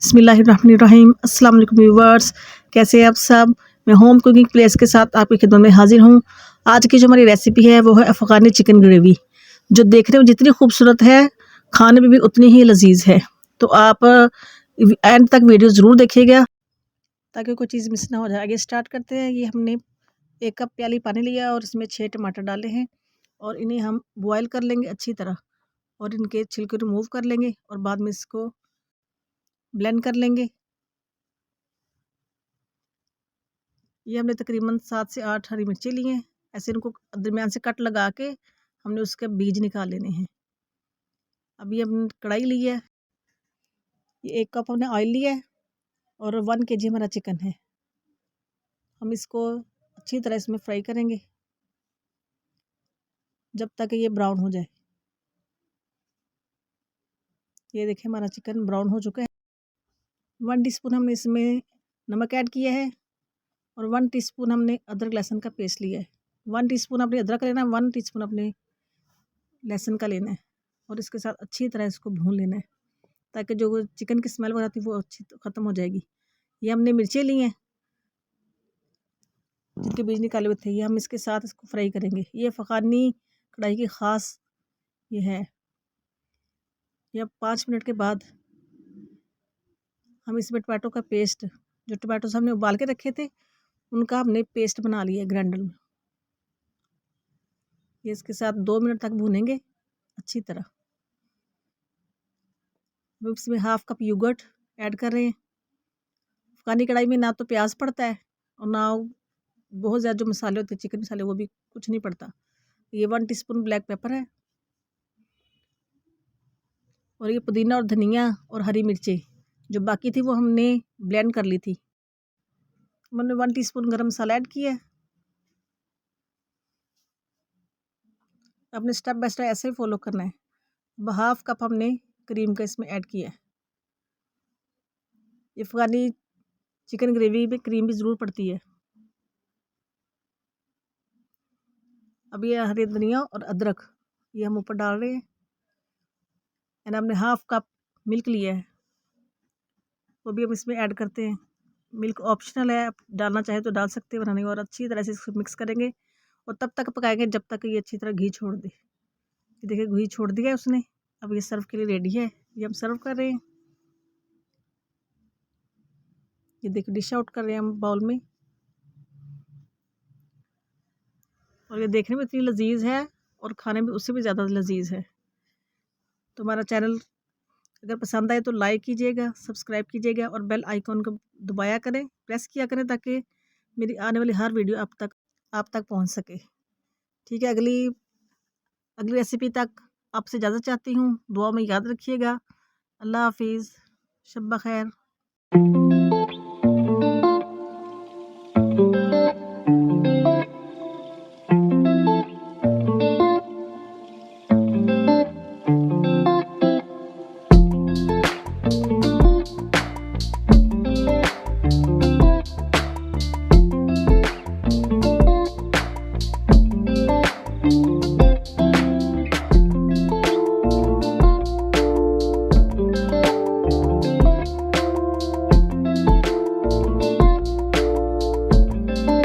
बिस्मिल्लाहिर्रहमानिर्रहीम। अस्सलाम वालेकुम व्यूअर्स, कैसे हैं आप सब। मैं होम कुकिंग प्लेस के साथ आपकी खिदमत में हाजिर हूँ। आज की जो हमारी रेसिपी है वो है अफ़गानी चिकन ग्रेवी, जो देखने में जितनी खूबसूरत है खाने में भी उतनी ही लजीज है। तो आप एंड तक वीडियो ज़रूर देखिएगा ताकि कोई चीज़ मिस ना हो जाए। आगे स्टार्ट करते हैं। ये हमने 1 कप प्याली पानी लिया और इसमें 6 टमाटर डाले हैं और इन्हें हम बॉयल कर लेंगे अच्छी तरह और इनके छिलके रिमूव कर लेंगे और बाद में इसको ब्लेंड कर लेंगे। ये हमने तकरीबन 7 से 8 हरी मिर्ची ली हैं। ऐसे इनको दरमियान से कट लगा के हमने उसके बीज निकाल लेने हैं। अभी हमने कढ़ाई ली है, ये 1 कप हमने ऑयल लिया है और 1 केजी हमारा चिकन है। हम इसको अच्छी तरह इसमें फ्राई करेंगे जब तक ये ब्राउन हो जाए। ये देखिए हमारा चिकन ब्राउन हो चुका है। 1 टीस्पून हमने इसमें नमक ऐड किया है और 1 टीस्पून हमने अदरक लहसुन का पेस्ट लिया है। 1 टीस्पून अपने अदरक लेना है, 1 टीस्पून अपने लहसुन का लेना है और इसके साथ अच्छी तरह इसको भून लेना है ताकि जो चिकन की स्मेल वगैरह थी वो अच्छी ख़त्म हो जाएगी। ये हमने मिर्चें ली हैं जिनके बीज निकाले हुए थे, ये हम इसके साथ इसको फ्राई करेंगे। ये फ़गानी कढ़ाई की ख़ास ये है। ये 5 मिनट के बाद हम इसमें टमाटो का पेस्ट, जो टमाटोस हमने उबाल के रखे थे उनका हमने पेस्ट बना लिया ग्राइंडर में। ये इसके साथ 2 मिनट तक भूनेंगे अच्छी तरह। अब इसमें हाफ़ कप योगर्ट ऐड कर रहे हैं। अफ़गानी कढ़ाई में ना तो प्याज पड़ता है और ना बहुत ज़्यादा जो मसाले होते हैं चिकन मसाले वो भी कुछ नहीं पड़ता। ये 1 टीस्पून ब्लैक पेपर है और ये पुदीना और धनिया और हरी मिर्चें जो बाकी थी वो हमने ब्लेंड कर ली थी। मैंने 1 टीस्पून गरम मसाला ऐड किया है। आपने स्टेप बाय स्टेप ऐसे ही फॉलो करना है। अब हाफ़ कप हमने क्रीम का इसमें ऐड किया है। ये अफ़गानी चिकन ग्रेवी में क्रीम भी ज़रूर पड़ती है। अब ये हरी धनिया और अदरक ये हम ऊपर डाल रहे हैं एंड हमने हाफ़ कप मिल्क लिया है वो भी हम इसमें ऐड करते हैं। मिल्क ऑप्शनल है, आप डालना चाहे तो डाल सकते हैं बनाने में। और अच्छी तरह से इसको मिक्स करेंगे और तब तक पकाएंगे जब तक ये अच्छी तरह घी छोड़ दे। ये देखिए घी छोड़ दिया है उसने। अब ये सर्व के लिए रेडी है। ये हम सर्व कर रहे हैं। ये देखिए डिश आउट कर रहे हैं हम बाउल में और ये देखने में इतनी लजीज है और खाने में उससे भी ज़्यादा लजीज है। तो हमारा चैनल अगर पसंद आए तो लाइक कीजिएगा, सब्सक्राइब कीजिएगा और बेल आइकॉन को दबाया करें, प्रेस किया करें ताकि मेरी आने वाली हर वीडियो आप तक पहुंच सके। ठीक है, अगली रेसिपी तक आपसे इजाज़त चाहती हूँ। दुआ में याद रखिएगा। अल्लाह हाफिज़, शब ब खैर।